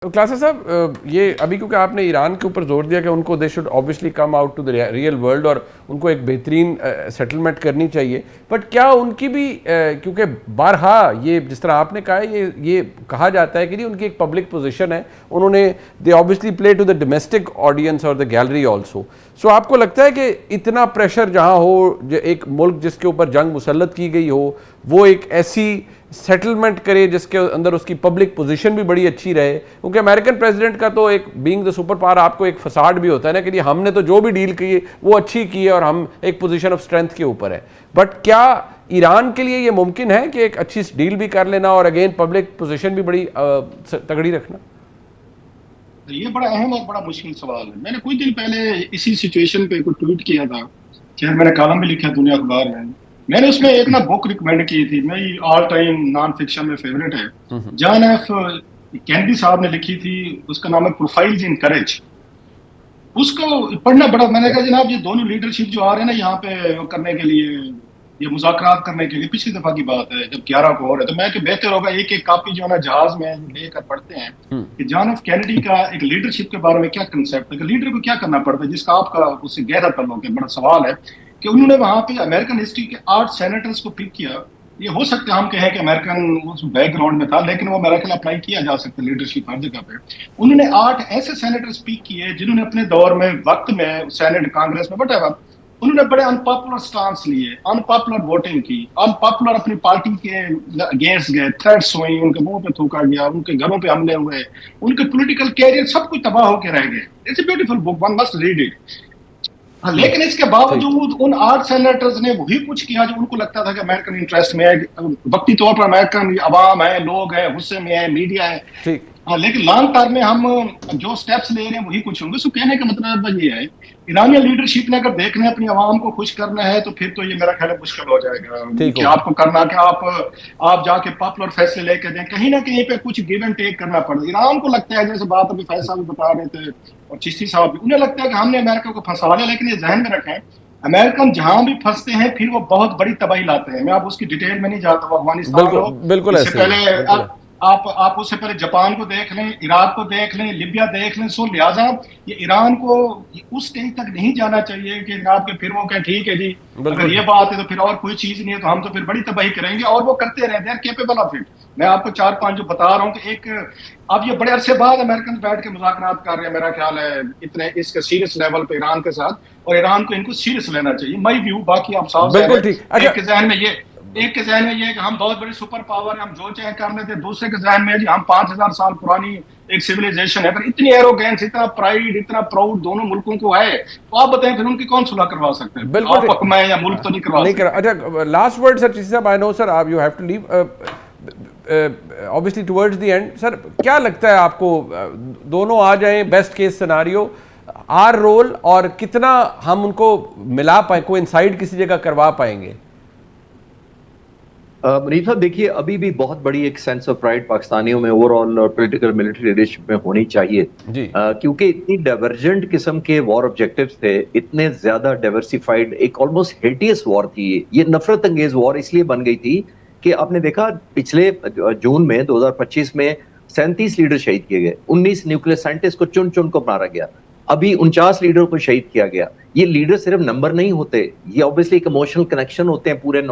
क्लासा साहब, ये अभी क्योंकि आपने ईरान के ऊपर जोर दिया कि उनको they should obviously come out to the real world और उनको एक बेहतरीन सेटलमेंट करनी चाहिए, बट क्या उनकी भी क्योंकि बारहा ये जिस तरह आपने कहा है ये कहा जाता है कि नहीं उनकी एक पब्लिक पोजीशन है, उन्होंने they obviously play to the domestic audience और द गैलरी ऑल्सो। सो आपको लगता है कि इतना प्रेशर जहाँ हो, एक मुल्क जिसके ऊपर जंग मुसल्लत की गई हो वो एक ऐसी सेटलमेंट करे जिसके अंदर उसकी पब्लिक पोजीशन भी बड़ी अच्छी रहे? क्योंकि अमेरिकन प्रेसिडेंट का तो एक बीइंग द सुपर पावर आपको एक फसाड भी होता है ना कि हमने तो जो भी डील की है वो अच्छी की है और हम एक पोजीशन ऑफ स्ट्रेंथ के ऊपर है, बट क्या ईरान के लिए ये मुमकिन है कि एक अच्छी डील भी कर लेना और अगेन पब्लिक पोजीशन भी बड़ी तगड़ी रखना? ये बड़ा अहम और बड़ा मुश्किल सवाल है। मैंने कुछ दिन पहले इसी सिचुएशन पे एक ट्वीट किया था, शायद मैंने कॉलम भी लिखा दुनिया अखबार में। मैंने उसमें एक ना बुक रिकमेंड की थी, मेरी ऑल टाइम नॉन फिक्शन में फेवरेट है, जॉन एफ कैनेडी साहब ने लिखी थी, उसका नाम है प्रोफाइल्स इन करेज। उसको पढ़ना बड़ा, मैंने कहा जनाब ये दोनों लीडरशिप जो आ रहे हैं ना यहाँ पे करने के लिए, ये मुज़ाकरात करने के लिए, पिछली दफा की बात है जब 11 को हो रहा है, तो मैं कि बेहतर होगा एक एक कॉपी जो है ना जहाज में लेकर पढ़ते हैं कि जॉन एफ कैनेडी का एक लीडरशिप के बारे में क्या कंसेप्ट है, कि लीडर को क्या करना पड़ता है, जिसका आपका उससे गहरा ताल्लुक है। बड़ा सवाल है कि उन्होंने वहां पे अमेरिकन हिस्ट्री के 8 सेनेटर्स को पिक किया। ये हो सकता है हम कहें कि अमेरिकन उस बैकग्राउंड में था, लेकिन वो अमेरिकन अप्लाई किया जा सकता है लीडरशिप हर जगह पे। उन्होंने 8 ऐसे सेनेटर्स पिक किए जिन्होंने अपने दौर में वक्त में सेनेट कांग्रेस में वटेवर उन्होंने बड़े अनपॉपुलर स्टांस लिए, अनपॉपुलर वोटिंग की, अनपॉपुलर अपनी पार्टी के अगेंस्ट गए, थ्रेट्स हुई, उनके मुंह पे थूका गया, उनके घरों पे हमले हुए, उनके पॉलिटिकल कैरियर सब कुछ तबाह होकर रह गए। It's a beautiful book, one must read it. हाँ, लेकिन इसके बावजूद उन 8 सेनेटर्स ने वही कुछ किया जो उनको लगता था कि अमेरिकन इंटरेस्ट में है, वक्ती तौर पर अमेरिकन अवाम है, लोग हैं, गुस्से में है, मीडिया है। हाँ, लेकिन लॉन्ग टर्म में हम जो स्टेप्स ले रहे हैं वही कुछ होंगे। सो कहने का मतलब ये है, ईरानियन लीडरशिप ने अगर देखना है अपनी आवाम को खुश करना है तो फिर तो ये मेरा ख्याल है मुश्किल हो जाएगा कि आपको करना कि आप जाके पॉपुलर फैसले लेके दें, कहीं ना कहीं पे कुछ गिव एंड टेक करना पड़ेगा। ईरान को लगता है, जैसे बात अभी फैसला भी बता रहे थे और चिश्ती साहब भी, उन्हें लगता है कि हमने अमेरिका को फंसा लिया, लेकिन ये जहन में रखें अमेरिकन जहां भी फंसते हैं फिर वो बहुत बड़ी तबाही लाते हैं। मैं आप उसकी डिटेल में नहीं जाता, अफगानिस्तान हो, इससे पहले आप उससे पहले जापान को देख लें, इराक को देख लें, लिबिया देख लें। सो लिहाजा ये ईरान को उस स्टेज तक नहीं जाना चाहिए कि जनाब के फिर वो कहें ठीक है जी अगर ये बात है तो फिर और कोई चीज नहीं है तो हम तो फिर बड़ी तबाही करेंगे, और वो करते रहते हैं, केपेबल ऑफ इट। मैं आपको 4-5 जो बता रहा हूँ कि एक अब ये बड़े अरसे बाद अमेरिकन बैठ के मुज़ाकरात कर रहे हैं, मेरा ख्याल है इतने इसके सीरियस लेवल पे ईरान के साथ, और ईरान को इनको सीरियस लेना चाहिए, माई व्यू। बाकी आप साफ एक के जहन में ये कि हम बहुत बड़ी सुपर पावर है, हम जो चाहे कर लेते हैं, दूसरे के जहन में जी हम 5000 साल पुरानी एक सिविलाइजेशन है। अगर इतनी एरोगेंस, इतना प्राइड, इतना प्राउड दोनों मुल्कों को है तो आप बताएं फिर उनकी कौन सुलह करवा सकते हैं? बिल्कुल, मैं या मुल्क तो नहीं करवा सकते। अच्छा, last word sir, Chishti Sahab, I know sir आप you have to leave obviously towards the end. Sir क्या लगता है आपको, दोनों आ जाएं best case scenario, our role और कितना हम उनको मिला पाए, कोई इनसाइड किसी जगह करवा पाएंगे? मुनीर साहब देखिए, अभी भी बहुत बड़ी एक सेंस ऑफ प्राइड पाकिस्तानियों में ओवरऑल और पॉलिटिकल मिलिट्री लीडरशिप में होनी चाहिए, क्योंकि इतनी डाइवर्जेंट किस्म के वॉर ऑब्जेक्टिव्स थे, इतने ज्यादा डाइवर्सिफाइड, एक ऑलमोस्ट हेटियस वॉर थी ये नफरत अंगेज वॉर इसलिए बन गई थी कि आपने देखा पिछले जून में 2025 में 37 लीडर शहीद किए गए, 19 न्यूक्लियर साइंटिस्ट को चुन चुन को मारा गया, अभी 49 लीडरों को शहीद किया गया। ये लीडर सिर्फ नंबर नहीं होते, ये ऑब्वियसली एक इमोशनल कनेक्शन होते हैं पूरे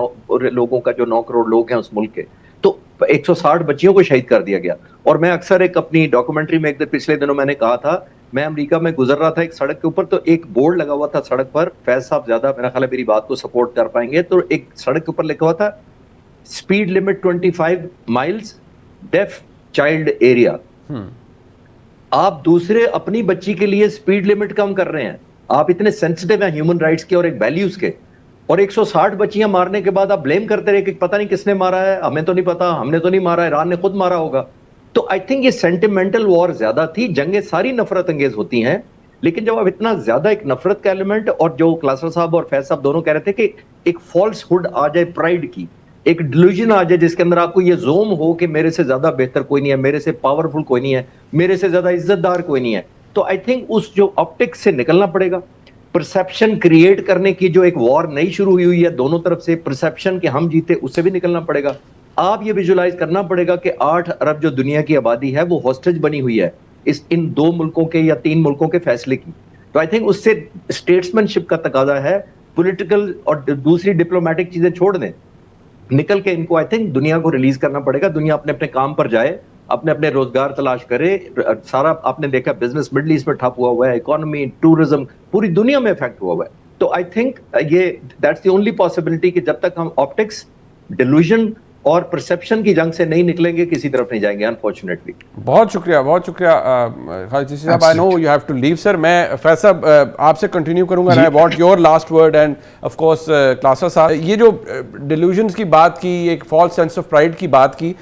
लोगों का, जो 9 करोड़ लोग हैं उस मुल्क के। तो 160 बच्चियों को शहीद कर दिया गया। और मैं अक्सर एक अपनी डॉक्यूमेंट्री में एक दिन पिछले दिनों मैंने कहा था, मैं अमेरिका में गुजर रहा था एक सड़क के ऊपर, तो एक बोर्ड लगा हुआ था सड़क पर, फैज साहब ज्यादा मेरा ख्याल है मेरी बात को सपोर्ट कर पाएंगे, तो एक सड़क के ऊपर लिखा हुआ था speed limit 25 miles, deaf child area. आप दूसरे अपनी बच्ची के लिए स्पीड लिमिट कम कर रहे हैं, आप इतने सेंसिटिव हैं ह्यूमन राइट्स के और एक वैल्यूज के, और 160 बच्चियां मारने के बाद आप ब्लेम करते रहे कि पता नहीं किसने मारा है, हमें तो नहीं पता, हमने तो नहीं मारा, ईरान ने खुद मारा होगा। तो आई थिंक ये सेंटिमेंटल वॉर ज्यादा थी। जंगें सारी नफरत अंगेज होती हैं, लेकिन जब आप इतना ज्यादा एक नफरत का एलिमेंट, और जो क्लासर साहब और फैज साहब दोनों कह रहे थे कि एक फॉल्स हुड आ जाए, प्राइड की एक डिल्यूजन आ जाए, जिसके अंदर आपको ये जोम हो कि मेरे से ज्यादा बेहतर कोई नहीं है, मेरे से पावरफुल कोई नहीं है, मेरे से ज्यादा इज्जतदार कोई नहीं है, तो आई थिंक उस जो ऑप्टिक्स से निकलना पड़ेगा। परसेप्शन क्रिएट करने की जो एक वॉर नई शुरू हुई है दोनों तरफ से, परसेप्शन कि हम जीते, उससे भी निकलना पड़ेगा। آپ یہ ویژولائز کرنا پڑے گا کہ 8 ارب جو دنیا کی آبادی ہے وہ ہاسٹیج بنی ہوئی ہے ان 2 ملکوں کے یا 3 ملکوں کے فیصلے کی. تو آئی تھنک اس سے اسٹیٹسمین شپ کا تقاضا ہے, پولیٹیکل اور دوسری ڈپلومیٹک چیزیں چھوڑ دیں, نکل کے ان کو آئی تھنک دنیا کو ریلیز کرنا پڑے گا. دنیا اپنے اپنے کام پر جائے, اپنے اپنے روزگار تلاش کرے. سارا آپ نے دیکھا بزنس مڈل ایسٹ میں ٹھپ ہوا ہوا ہے, اکانومی, ٹورزم پوری دنیا میں افیکٹ ہوا ہوا ہے. تو آئی تھنک یہ دیٹس دی اونلی پاسبلٹی کہ جب تک ہم آپٹکس, ڈیلوژن اور پرسپشن کی جنگ سے نہیں نکلیں گے کسی طرف نہیں جائیں گے انفارچونیٹلی. بہت شکریہ, بہت شکریہ خالد چشتی صاحب. I know you have to leave sir. میں فیض صاحب آپ سے کنٹینیو کروں گا. I want your last word and of course کلاسا صاحب, یہ جو ڈیلیوژنس کی بات کی, ایک فالس سینس آف پرائڈ کی بات کی,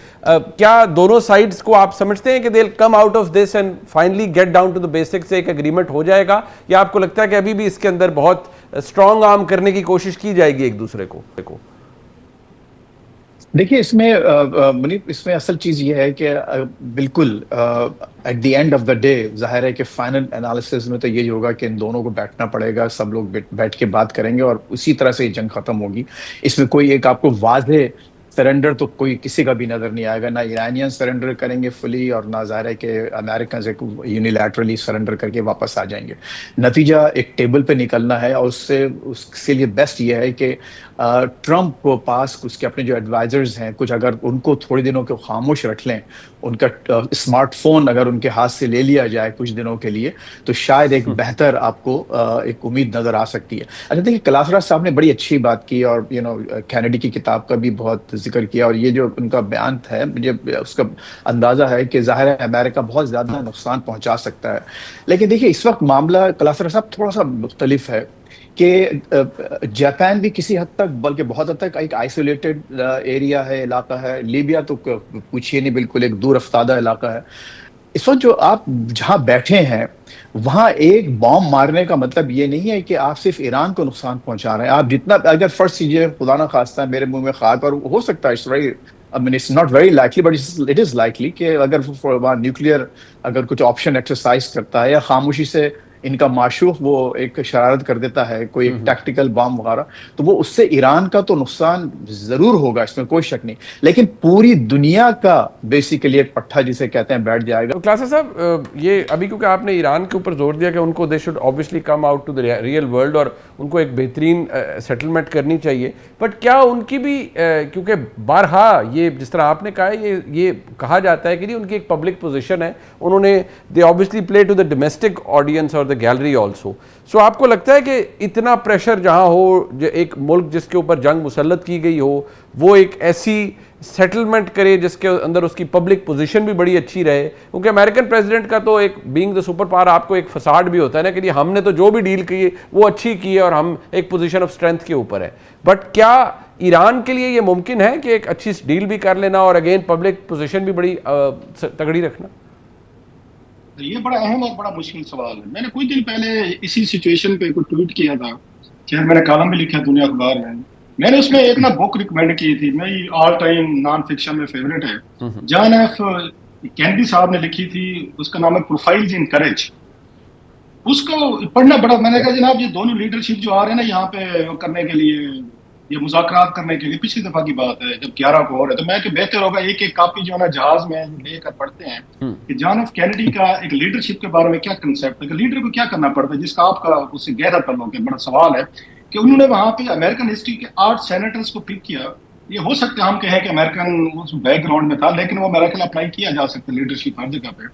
کیا دونوں سائڈس کو آپ سمجھتے ہیں کہ they will come out of this and finally get down to the basics, ایک اگریمنٹ ہو جائے گا, یا آپ کو لگتا ہے کہ ابھی بھی اس کے اندر بہت اسٹرانگ آرم کرنے کی کوشش کی جائے گی ایک دوسرے کو؟ دیکھیے اس میں منیب, اس میں اصل چیز یہ ہے کہ بالکل at the end of the day ظاہر ہے کہ فائنل انالیسس میں تو یہی ہوگا کہ ان دونوں کو بیٹھنا پڑے گا, سب لوگ بیٹھ کے بات کریں گے اور اسی طرح سے یہ جنگ ختم ہوگی. اس میں کوئی ایک آپ کو واضح سرنڈر تو کوئی کسی کا بھی نظر نہیں آئے گا. نہ ایرانین سرنڈر کریں گے فلی, اور نہ ظاہر ہے کہ امریکنز یونیلیٹرلی سرنڈر کر کے واپس آ جائیں گے. نتیجہ ایک ٹیبل پہ نکلنا ہے, اور اس کے لیے بیسٹ یہ ہے کہ ٹرمپ کو پاس اس کے اپنے جو ایڈوائزرز ہیں کچھ, اگر ان کو تھوڑی دنوں کے خاموش رکھ لیں, ان کا اسمارٹ فون اگر ان کے ہاتھ سے لے لیا جائے کچھ دنوں کے لیے, تو شاید ایک بہتر آپ کو ایک امید نظر آ سکتی ہے. اچھا دیکھیے کلاسرا صاحب نے بڑی اچھی بات کی, اور کینیڈی کی کتاب کا بھی بہت ذکر کیا, اور یہ جو ان کا بیان ہے مجھے اس کا اندازہ ہے کہ ظاہر ہے امریکہ بہت زیادہ نقصان پہنچا سکتا ہے. لیکن دیکھیے اس وقت معاملہ کلاسرا صاحب تھوڑا سا مختلف ہے کہ جاپان بھی کسی حد تک, بلکہ بہت حد تک ایک آئسولیٹڈ ایریا ہے, علاقہ ہے. لیبیا تو پوچھیے نہیں, بالکل ایک دور افتادہ علاقہ ہے. اس وقت جو آپ جہاں بیٹھے ہیں وہاں ایک بام مارنے کا مطلب یہ نہیں ہے کہ آپ صرف ایران کو نقصان پہنچا رہے ہیں. آپ جتنا, اگر فرض کیجیے خدا نہ خواستہ میرے منہ میں خاک, اور ہو سکتا ہے it's not very likely but it is likely کہ اگر وہاں نیوکلیئر اگر کچھ آپشن ایکسرسائز کرتا ہے, یا خاموشی سے ان کا معشوق وہ ایک شرارت کر دیتا ہے, کوئی ایک ٹیکٹیکل بام وغیرہ, تو وہ اس سے ایران کا تو نقصان ضرور ہوگا, اس میں کوئی شک نہیں. لیکن پوری دنیا کا بیسیکلی ایک پٹھا جسے کہتے ہیں بیٹھ جائے گا. کلاسا صاحب, یہ ابھی کیونکہ آپ نے ایران کے اوپر زور دیا کہ ان کو they should obviously come out to the real world, اور ان کو ایک بہترین سیٹلمنٹ کرنی چاہیے, بٹ کیا ان کی بھی, کیونکہ بارہا یہ جس طرح آپ نے کہا ہے, یہ کہا جاتا ہے کہ ان کی ایک پبلک پوزیشن ہے, انہوں نے دے obviously play to the domestic audience اور the gallery also. سو آپ کو لگتا ہے کہ اتنا پریشر جہاں ہو, ایک ملک جس کے اوپر جنگ مسلط کی گئی ہو, وہ ایک ایسی سیٹلمنٹ کرے جس کے اندر اس کی پبلک پوزیشن بھی بڑی اچھی رہے, کیونکہ امریکن پریزیڈنٹ کا تو ایک بینگ دا سپر پاور آپ کو ایک فساڈ بھی ہوتا ہے نا کہ ہم نے تو جو بھی ڈیل کی ہے وہ اچھی کی ہے اور ہم ایک پوزیشن آف اسٹرینتھ کے اوپر ہے. بٹ کیا ایران کے لیے یہ ممکن ہے کہ ایک اچھی ڈیل بھی کر لینا اور اگین پبلک پوزیشن بھی بڑی تگڑی رکھنا؟ یہ بڑا اہم اور بڑا مشکل سوال ہے. میں نے کچھ دن پہلے اسی سچویشن پہ کوئی ٹویٹ کیا تھا, کہ میں نے کالم بھی لکھا دنیا اخبار میں. میں نے اس میں ایک بک ریکمینڈ کی تھی, میری آل ٹائم نان فکشن میں فیوریٹ ہے, جان ایف کینیڈی صاحب نے لکھی تھی, اس کا نام ہے پروفائلز ان کریج. اس کو پڑھنا بڑا, میں نے کہا جناب یہ دونوں لیڈرشپ جو آ رہے ہیں نا یہاں پہ کرنے کے لیے, یہ مذاکرات کرنے کے لیے, پچھلی دفعہ کی بات ہے جب 11 کو ہو رہا ہے, تو میں کہ بہتر ہوگا ایک ایک کاپی جو ہے نا جہاز میں لے کر پڑھتے ہیں کہ جان ایف کینیڈی کا ایک لیڈرشپ کے بارے میں کیا کنسیپٹ ہے, کہ لیڈر کو کیا کرنا پڑتا ہے, جس کا آپ کا اس سے گہرا تعلق ہے. بڑا سوال ہے کہ انہوں نے وہاں پہ امریکن ہسٹری کے 8 سینیٹرز کو پک کیا. یہ ہو سکتا ہے ہم کہیں کہ امریکن اس بیک گراؤنڈ میں تھا, لیکن وہ امریکن اپلائی کیا جا سکتا ہے لیڈرشپ ہر جگہ پہ.